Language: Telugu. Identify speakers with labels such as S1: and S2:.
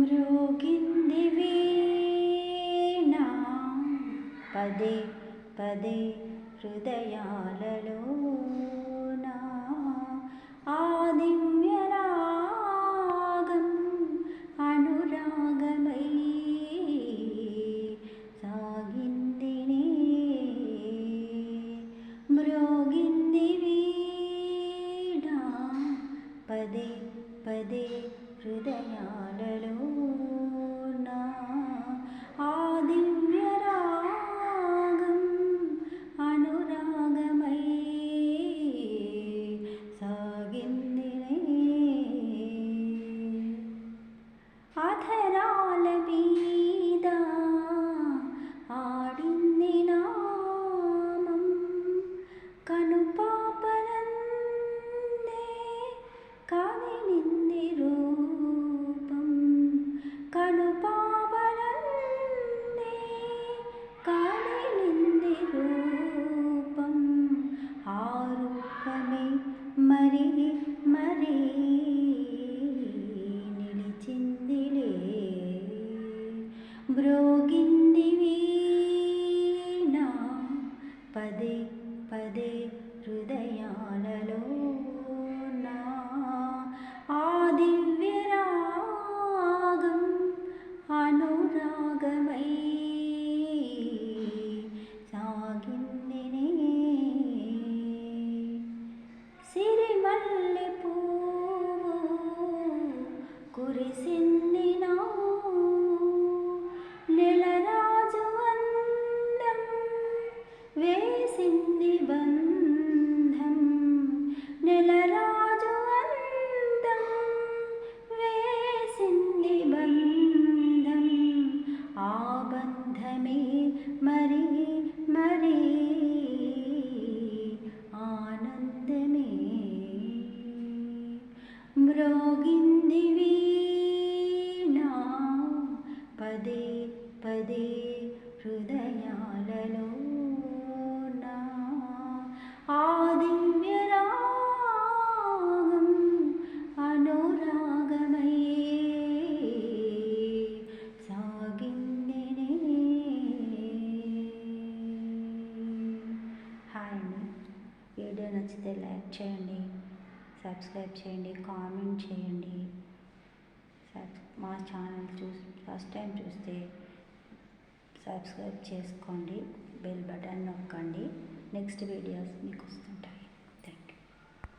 S1: మ్రోగింది వీణా పదే పదే హృదయాలలోనా ఆ దివ్య రాగం అనురాగమై సాగిందినే మ్రోగింది వీణా పదే పదే హృదయాలలోనా ఆ దివ్య రాగం అనురాగమై సాగిందినే అధరాల మీద ఆడింది నామం కనుపాపలందే కదిలింది రూపం కనుపాపలందే కదిలింది రూపం ఆ రూపమే మరి మరి నిలిచిందిలే మ్రోగింది వీణా పదే పదే హృదయాలలోనా ఆ దివ్య రాగం అనురాగమై సాగిందినే సిరిమల్లె పువ్వు కురిసింది నా నెలరాజు అందం వేసింది బంధం నెలరాజు అందం వేసింది బంధం ఆ బంధమే మరి మరి ఆనందమే మ్రోగింది వీణా పదే పదే హృదయాలలోనా ఆ దివ్య రాగం అనురాగమై సాగిందినే. హాయ్ అండి, వీడియో నచ్చితే లైక్ చేయండి, సబ్స్క్రైబ్ చేయండి, కామెంట్ చేయండి. మా ఛానల్ ఫస్ట్ టైం చూస్తే సబ్స్క్రైబ్ చేసుకోండి, బెల్ బటన్ నొక్కండి. నెక్స్ట్ వీడియోస్ మీకు వస్తుంది.